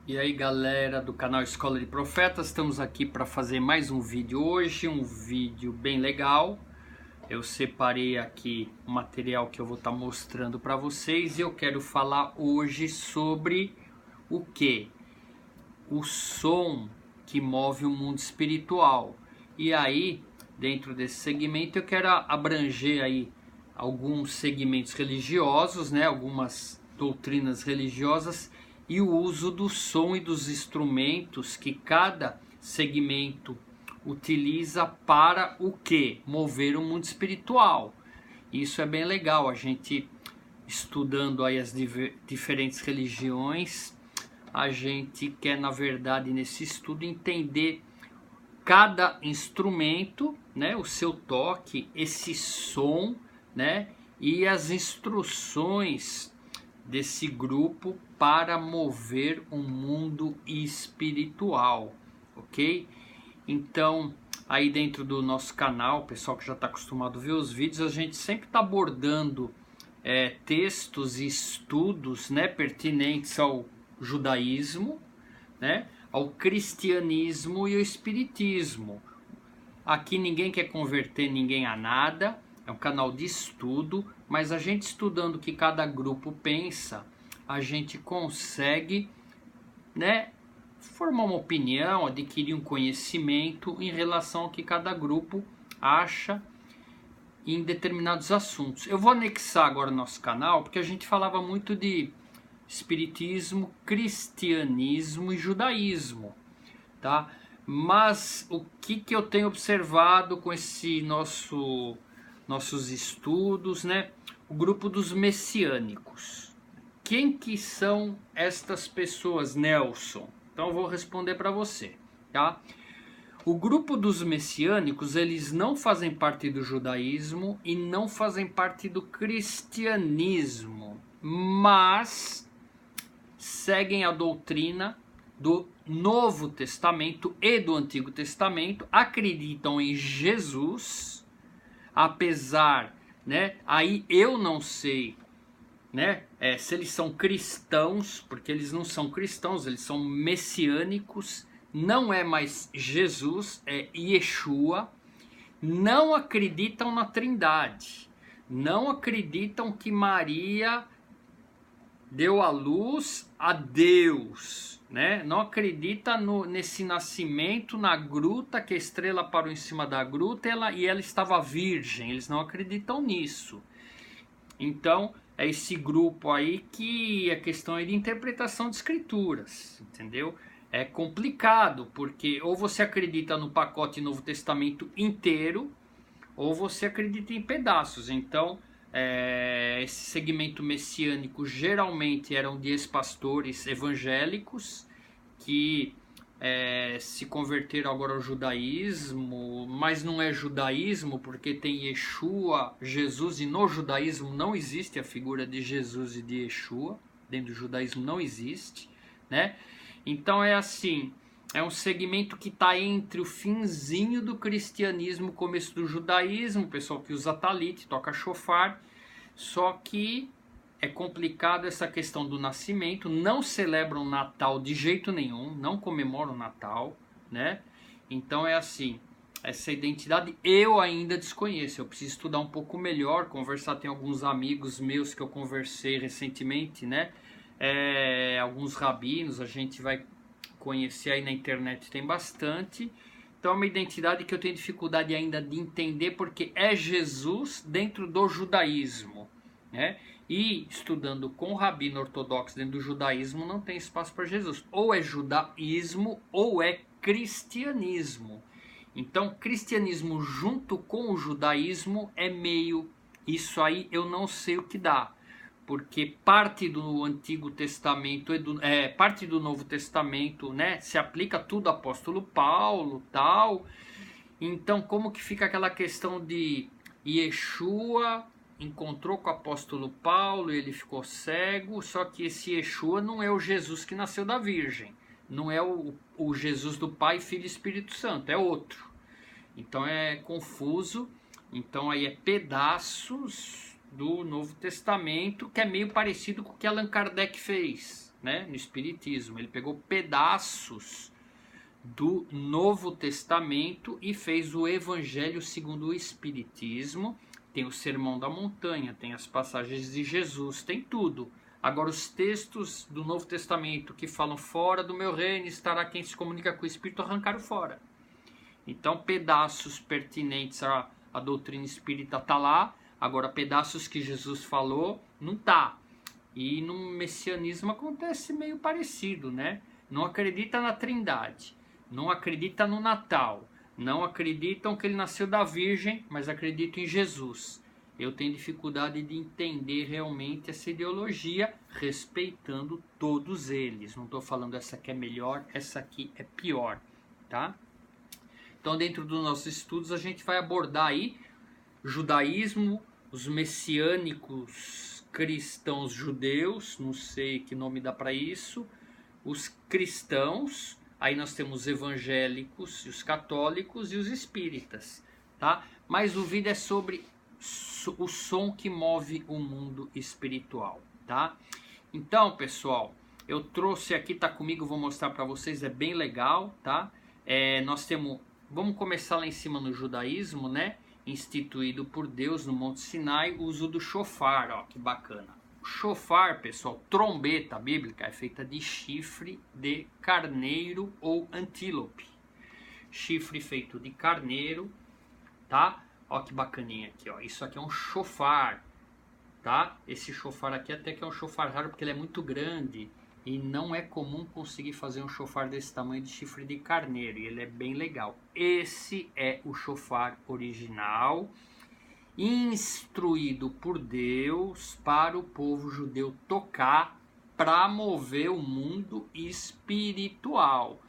E aí galera do canal Escola de Profetas, estamos aqui para fazer mais um vídeo hoje, um vídeo bem legal. Eu separei aqui um material que eu vou estar mostrando para vocês e eu quero falar hoje sobre o que? O som que move o mundo espiritual. E aí, dentro desse segmento, eu quero abranger aí alguns segmentos religiosos, né? Algumas doutrinas religiosas e o uso do som e dos instrumentos que cada segmento utiliza para o que? Mover o mundo espiritual. Isso é bem legal, a gente estudando aí as diferentes religiões, a gente quer, na verdade, nesse estudo entender cada instrumento, né, o seu toque, esse som, né, e as instruções desse grupo para mover o mundo espiritual, ok? Então, aí dentro do nosso canal, o pessoal que já está acostumado a ver os vídeos, a gente sempre está abordando textos e estudos, né, pertinentes ao judaísmo, né, ao cristianismo e ao espiritismo. Aqui ninguém quer converter ninguém a nada, é um canal de estudo, mas a gente estudando o que cada grupo pensa, a gente consegue, né, formar uma opinião, adquirir um conhecimento em relação ao que cada grupo acha em determinados assuntos. Eu vou anexar agora o nosso canal, porque a gente falava muito de espiritismo, cristianismo e judaísmo, tá? Mas o que eu tenho observado com esse nossos estudos, né? O grupo dos messiânicos. Quem que são estas pessoas, Nelson? Então eu vou responder para você, tá? O grupo dos messiânicos, eles não fazem parte do judaísmo e não fazem parte do cristianismo, mas seguem a doutrina do Novo Testamento e do Antigo Testamento, acreditam em Jesus, apesar, né, aí eu não sei, né, se eles são cristãos, porque eles não são cristãos, eles são messiânicos, não é mais Jesus, é Yeshua, não acreditam na Trindade, não acreditam que Maria deu a luz a Deus, né? Não acredita nesse nascimento na gruta, que a estrela parou em cima da gruta e ela estava virgem, eles não acreditam nisso. Então, é esse grupo aí que a questão é de interpretação de escrituras, entendeu? É complicado, porque ou você acredita no pacote Novo Testamento inteiro, ou você acredita em pedaços. Então, esse segmento messiânico geralmente eram de ex-pastores evangélicos que se converteram agora ao judaísmo, mas não é judaísmo porque tem Yeshua, Jesus, e no judaísmo não existe a figura de Jesus e de Yeshua, dentro do judaísmo não existe, né? Então é assim, é um segmento que está entre o finzinho do cristianismo, o começo do judaísmo, o pessoal que usa talit, toca shofar, só que é complicado essa questão do nascimento, não celebram Natal de jeito nenhum, não comemoram Natal, né? Então é assim, essa identidade eu ainda desconheço, eu preciso estudar um pouco melhor, conversar, tem alguns amigos meus que eu conversei recentemente, né? Alguns rabinos, a gente vai conhecer aí na internet, tem bastante. Então é uma identidade que eu tenho dificuldade ainda de entender, porque é Jesus dentro do judaísmo, né? E estudando com o rabino ortodoxo dentro do judaísmo não tem espaço para Jesus. Ou é judaísmo ou é cristianismo. Então cristianismo junto com o judaísmo é meio... Isso aí eu não sei o que dá. Porque parte do Antigo Testamento, parte do Novo Testamento, né, se aplica tudo ao apóstolo Paulo, tal. Então, como que fica aquela questão de Yeshua encontrou com o apóstolo Paulo, ele ficou cego, só que esse Yeshua não é o Jesus que nasceu da Virgem, não é o Jesus do Pai, Filho e Espírito Santo, é outro. Então é confuso, então aí é pedaços do Novo Testamento, que é meio parecido com o que Allan Kardec fez, né, no Espiritismo. Ele pegou pedaços do Novo Testamento e fez o Evangelho segundo o Espiritismo. Tem o Sermão da Montanha, tem as passagens de Jesus, tem tudo. Agora, os textos do Novo Testamento que falam fora do meu reino estará quem se comunica com o Espírito, arrancaram fora. Então, pedaços pertinentes à doutrina espírita tá lá, agora pedaços que Jesus falou, não tá. E no messianismo acontece meio parecido, né? Não acredita na Trindade, não acredita no Natal, não acreditam que ele nasceu da Virgem, mas acreditam em Jesus. Eu tenho dificuldade de entender realmente essa ideologia, respeitando todos eles. Não estou falando essa aqui é melhor, essa aqui é pior, tá? Então, dentro dos nossos estudos, a gente vai abordar aí judaísmo, os messiânicos cristãos judeus, não sei que nome dá para isso, os cristãos, aí nós temos os evangélicos, os católicos e os espíritas, tá? Mas o vídeo é sobre o som que move o mundo espiritual, tá? Então, pessoal, eu trouxe aqui, tá comigo, vou mostrar para vocês, é bem legal, tá? Nós temos, vamos começar lá em cima no judaísmo, né? Instituído por Deus no Monte Sinai, o uso do shofar, ó, que bacana. O shofar, pessoal, trombeta bíblica, é feita de chifre de carneiro ou antílope. Chifre feito de carneiro, tá? Ó que bacaninha aqui, ó. Isso aqui é um shofar, tá? Esse shofar aqui até que é um shofar raro porque ele é muito grande e não é comum conseguir fazer um shofar desse tamanho de chifre de carneiro, e ele é bem legal. Esse é o shofar original, instruído por Deus para o povo judeu tocar para mover o mundo espiritual.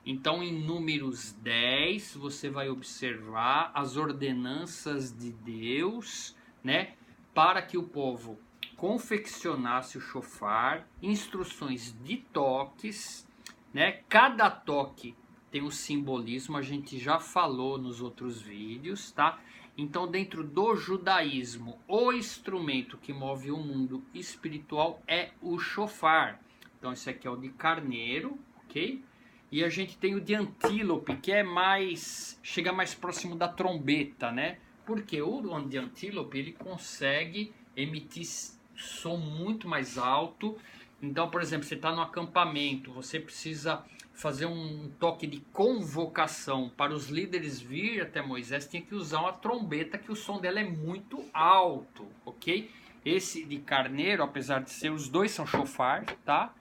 Então, em Números 10, você vai observar as ordenanças de Deus, né, para que o povo confeccionasse o shofar, instruções de toques, né? Cada toque tem um simbolismo, a gente já falou nos outros vídeos, tá? Então, dentro do judaísmo, o instrumento que move o mundo espiritual é o shofar. Então, esse aqui é o de carneiro, ok? E a gente tem o de antílope, que é mais, chega mais próximo da trombeta, né? Porque o de antílope, ele consegue emitir som muito mais alto. Então, por exemplo, você está no acampamento, você precisa fazer um toque de convocação para os líderes vir até Moisés, tem que usar uma trombeta que o som dela é muito alto, ok? Esse de carneiro, apesar de ser, os dois são shofar, tá?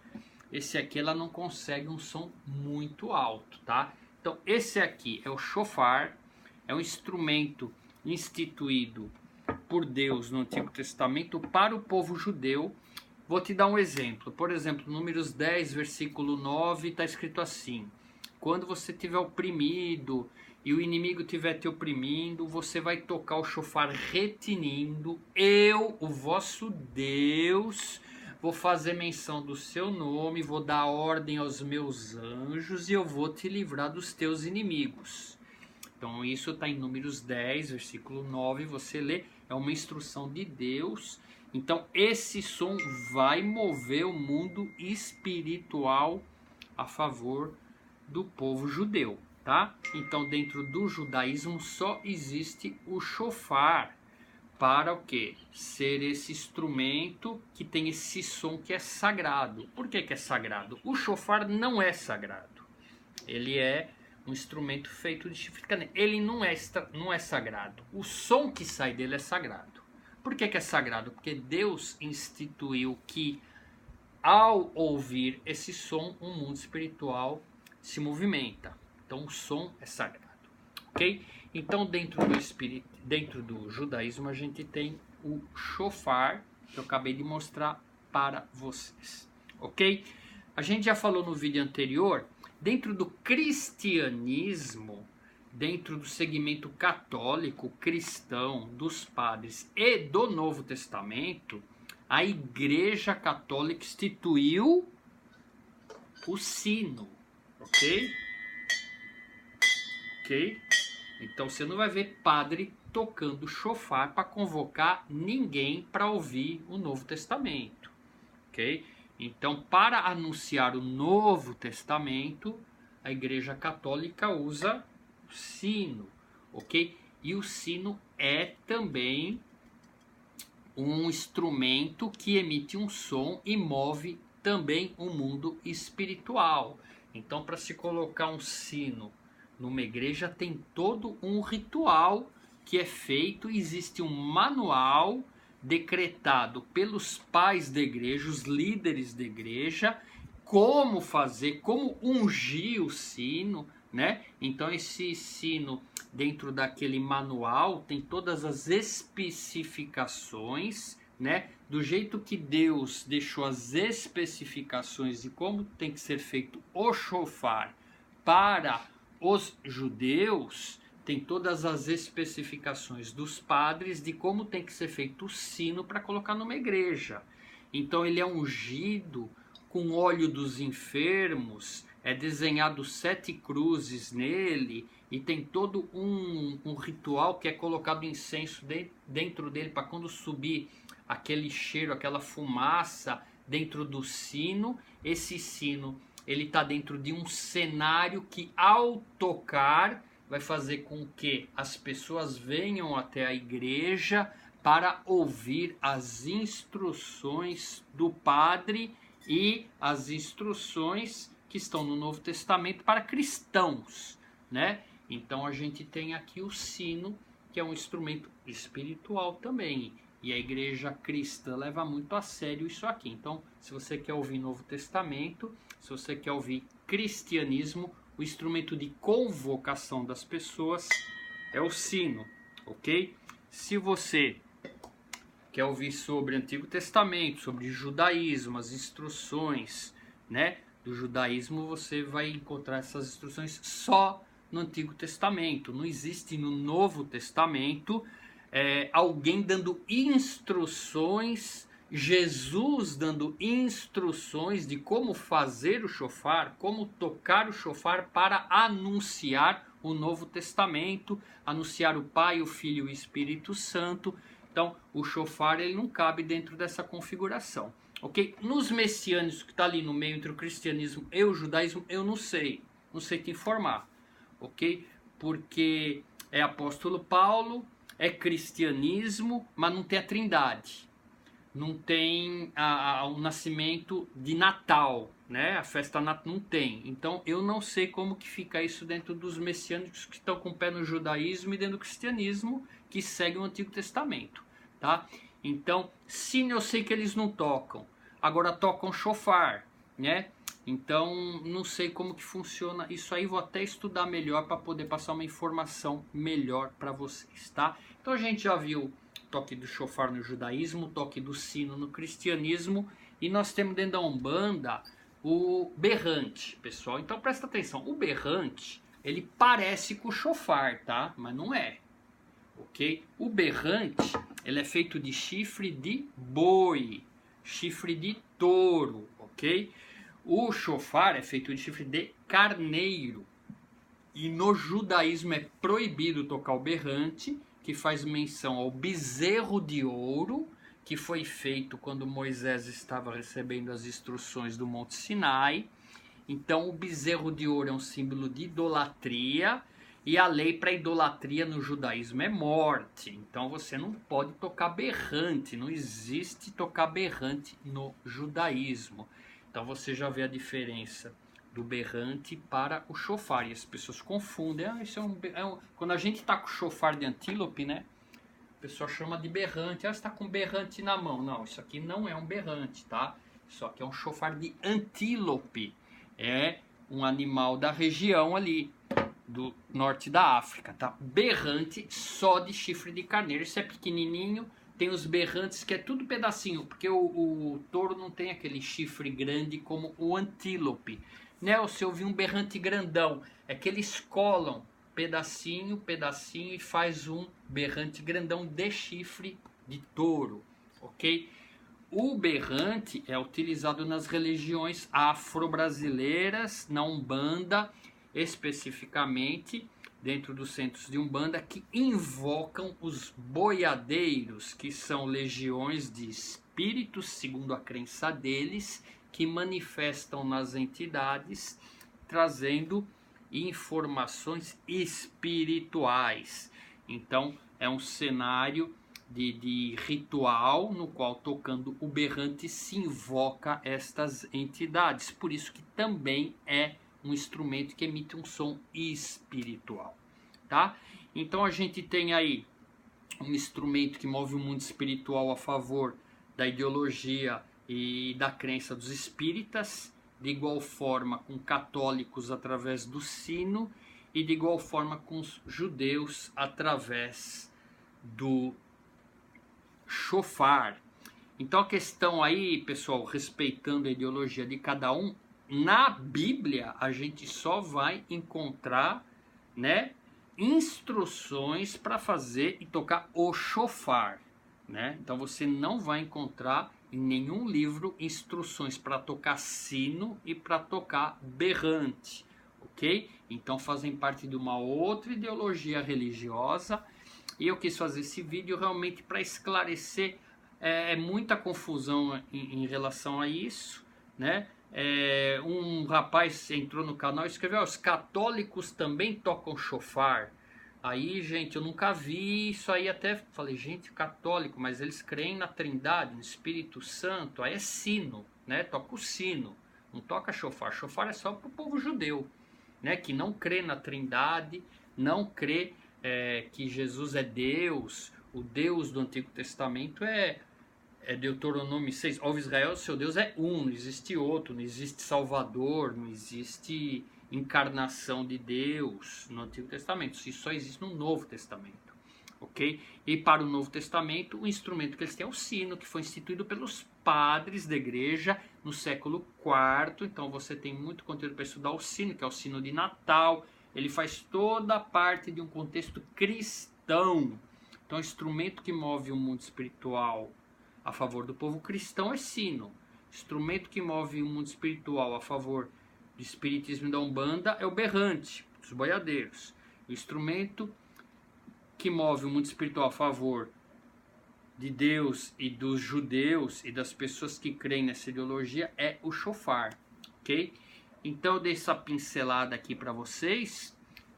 Esse aqui ela não consegue um som muito alto, tá? Então, esse aqui é o shofar, é um instrumento instituído por Deus no Antigo Testamento para o povo judeu. Vou te dar um exemplo. Por exemplo, Números 10, versículo 9, está escrito assim: quando você estiver oprimido e o inimigo estiver te oprimindo, você vai tocar o shofar retinindo. Eu, o vosso Deus, vou fazer menção do seu nome, vou dar ordem aos meus anjos e eu vou te livrar dos teus inimigos. Então isso está em Números 10, versículo 9, você lê, é uma instrução de Deus. Então esse som vai mover o mundo espiritual a favor do povo judeu, tá? Então dentro do judaísmo só existe o shofar para o quê? Ser esse instrumento que tem esse som que é sagrado. Por que que é sagrado? O shofar não é sagrado. Ele é um instrumento feito de chifre de carneiro. Ele não é sagrado. O som que sai dele é sagrado. Por que que é sagrado? Porque Deus instituiu que ao ouvir esse som, o mundo espiritual se movimenta. Então o som é sagrado. Ok? Então dentro do judaísmo a gente tem o shofar, que eu acabei de mostrar para vocês. Ok? A gente já falou no vídeo anterior, dentro do cristianismo, dentro do segmento católico, cristão, dos padres e do Novo Testamento, a Igreja Católica instituiu o sino, ok? Ok? Então você não vai ver padre tocando shofar para convocar ninguém para ouvir o Novo Testamento, ok? Então, para anunciar o Novo Testamento, a Igreja Católica usa o sino, ok? E o sino é também um instrumento que emite um som e move também o mundo espiritual. Então, para se colocar um sino numa igreja, tem todo um ritual que é feito, existe um manual decretado pelos pais da igreja, os líderes da igreja, como fazer, como ungir o sino, né? Então esse sino, dentro daquele manual, tem todas as especificações, né? Do jeito que Deus deixou as especificações de como tem que ser feito o shofar para os judeus, tem todas as especificações dos padres de como tem que ser feito o sino para colocar numa igreja. Então ele é ungido com óleo dos enfermos, é desenhado 7 cruzes nele, e tem todo um ritual que é colocado incenso dentro dele para quando subir aquele cheiro, aquela fumaça dentro do sino. Esse sino, ele está dentro de um cenário que, ao tocar, vai fazer com que as pessoas venham até a igreja para ouvir as instruções do padre e as instruções que estão no Novo Testamento para cristãos, né? Então a gente tem aqui o sino, que é um instrumento espiritual também. E a igreja cristã leva muito a sério isso aqui. Então, se você quer ouvir Novo Testamento, se você quer ouvir cristianismo, o instrumento de convocação das pessoas é o sino, ok? Se você quer ouvir sobre Antigo Testamento, sobre judaísmo, as instruções, né, do judaísmo, você vai encontrar essas instruções só no Antigo Testamento. Não existe no Novo Testamento alguém dando instruções, Jesus dando instruções de como fazer o shofar, como tocar o shofar para anunciar o Novo Testamento, anunciar o Pai, o Filho e o Espírito Santo. Então, o shofar, ele não cabe dentro dessa configuração, ok? Nos messiânicos, que está ali no meio entre o cristianismo e o judaísmo, eu não sei te informar, ok? Porque é apóstolo Paulo, é cristianismo, mas não tem a trindade, não tem o nascimento de Natal, né? A festa não tem. Então eu não sei como que fica isso dentro dos messiânicos que estão com o pé no judaísmo e dentro do cristianismo que seguem o Antigo Testamento, tá? Então, sino eu sei que eles não tocam, agora tocam shofar, né? Então não sei como que funciona isso aí, vou até estudar melhor para poder passar uma informação melhor para vocês, tá? Então a gente já viu o toque do shofar no judaísmo, o toque do sino no cristianismo, e nós temos dentro da Umbanda o berrante, pessoal. Então presta atenção, o berrante, ele parece com o shofar, tá? Mas não é, ok? O berrante, ele é feito de chifre de boi, chifre de touro, ok? O shofar é feito de chifre de carneiro. E no judaísmo é proibido tocar o berrante, que faz menção ao bezerro de ouro, que foi feito quando Moisés estava recebendo as instruções do Monte Sinai. Então o bezerro de ouro é um símbolo de idolatria, e a lei para idolatria no judaísmo é morte. Então você não pode tocar berrante, não existe tocar berrante no judaísmo. Então você já vê a diferença do berrante para o shofar, e as pessoas confundem. Isso quando a gente está com o shofar de antílope, né? A pessoa chama de berrante. Você está com berrante na mão. Não, isso aqui não é um berrante, tá? Isso aqui é um shofar de antílope. É um animal da região ali do norte da África, tá? Berrante só de chifre de carneiro. Isso é pequenininho. Tem os berrantes que é tudo pedacinho, porque o touro não tem aquele chifre grande como o antílope, né? Você ouviu um berrante grandão, é que eles colam pedacinho, pedacinho e faz um berrante grandão de chifre de touro, ok? O berrante é utilizado nas religiões afro-brasileiras, na Umbanda especificamente, dentro dos centros de Umbanda, que invocam os boiadeiros, que são legiões de espíritos, segundo a crença deles, que manifestam nas entidades, trazendo informações espirituais. Então é um cenário de ritual no qual, tocando o berrante, se invoca estas entidades. Por isso que também é um instrumento que emite um som espiritual, tá? Então a gente tem aí um instrumento que move o mundo espiritual a favor da ideologia e da crença dos espíritas, de igual forma com católicos através do sino e de igual forma com os judeus através do chofar. Então a questão aí, pessoal, respeitando a ideologia de cada um, na Bíblia a gente só vai encontrar, né, instruções para fazer e tocar o chofar, né? Então você não vai encontrar em nenhum livro instruções para tocar sino e para tocar berrante, ok? Então fazem parte de uma outra ideologia religiosa, e eu quis fazer esse vídeo realmente para esclarecer muita confusão em relação a isso, né? Um rapaz entrou no canal e escreveu: os católicos também tocam chofar. Aí, gente, eu nunca vi isso aí. Até falei, gente, católico, mas eles creem na Trindade, no Espírito Santo. Aí é sino, né? Toca o sino, não toca chofar. Chofar é só para o povo judeu, né? Que não crê na Trindade, não crê que Jesus é Deus. O Deus do Antigo Testamento é Deuteronômio 6, ó Israel, seu Deus é um, não existe outro, não existe Salvador, não existe encarnação de Deus no Antigo Testamento, isso só existe no Novo Testamento, ok? E para o Novo Testamento, o instrumento que eles têm é o sino, que foi instituído pelos padres da igreja no século IV, então você tem muito conteúdo para estudar o sino, que é o sino de Natal, ele faz toda a parte de um contexto cristão, então o instrumento que move o mundo espiritual a favor do povo cristão é sino. Instrumento que move o mundo espiritual a favor do espiritismo da Umbanda é o berrante, dos boiadeiros. O instrumento que move o mundo espiritual a favor de Deus e dos judeus e das pessoas que creem nessa ideologia é o chofar, ok? Então eu dei essa pincelada aqui para vocês,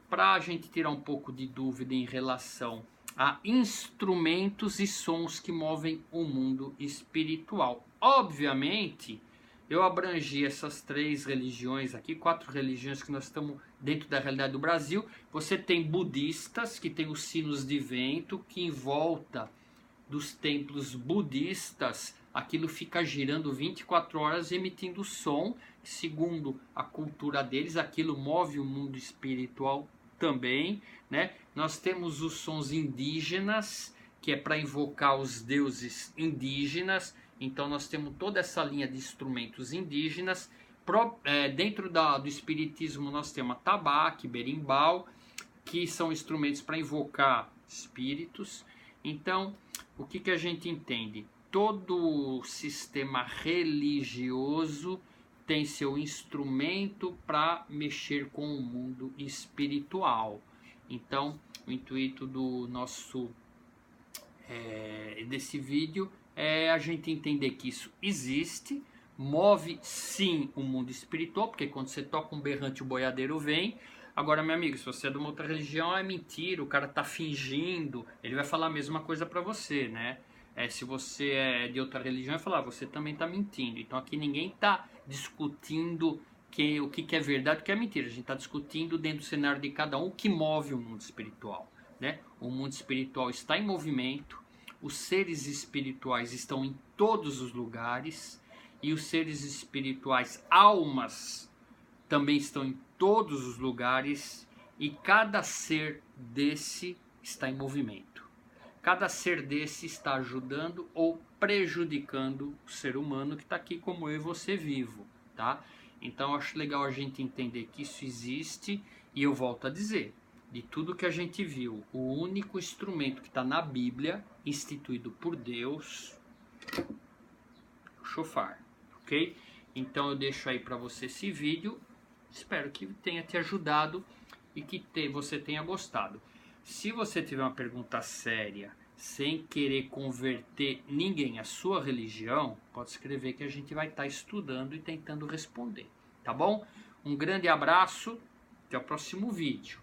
para a gente tirar um pouco de dúvida em relação a instrumentos e sons que movem o mundo espiritual. Obviamente, eu abrangi essas 3 religiões aqui, 4 religiões que nós estamos dentro da realidade do Brasil. Você tem budistas, que tem os sinos de vento, que em volta dos templos budistas, aquilo fica girando 24 horas emitindo som. Segundo a cultura deles, aquilo move o mundo espiritual também, né? Nós temos os sons indígenas, que é para invocar os deuses indígenas. Então nós temos toda essa linha de instrumentos indígenas. Dentro do espiritismo nós temos atabaque, berimbau, que são instrumentos para invocar espíritos. Então o que a gente entende? Todo sistema religioso tem seu instrumento para mexer com o mundo espiritual. Então, o intuito do nosso desse vídeo é a gente entender que isso existe, move sim o mundo espiritual, porque quando você toca um berrante o boiadeiro vem. Agora, meu amigo, se você é de uma outra religião, é mentira, o cara tá fingindo, ele vai falar a mesma coisa para você, né? Se você é de outra religião, vai falar, você também está mentindo. Então aqui ninguém está discutindo o que é verdade e o que é mentira. A gente está discutindo dentro do cenário de cada um o que move o mundo espiritual, né? O mundo espiritual está em movimento, os seres espirituais estão em todos os lugares, e os seres espirituais, almas, também estão em todos os lugares, e cada ser desse está em movimento. Cada ser desse está ajudando ou prejudicando o ser humano que está aqui como eu e você vivo, tá? Então eu acho legal a gente entender que isso existe, e eu volto a dizer, de tudo que a gente viu, o único instrumento que está na Bíblia, instituído por Deus, o chofar, ok? Então eu deixo aí para você esse vídeo, espero que tenha te ajudado e que você tenha gostado. Se você tiver uma pergunta séria sem querer converter ninguém à sua religião, pode escrever que a gente vai estar estudando e tentando responder, tá bom? Um grande abraço, até o próximo vídeo.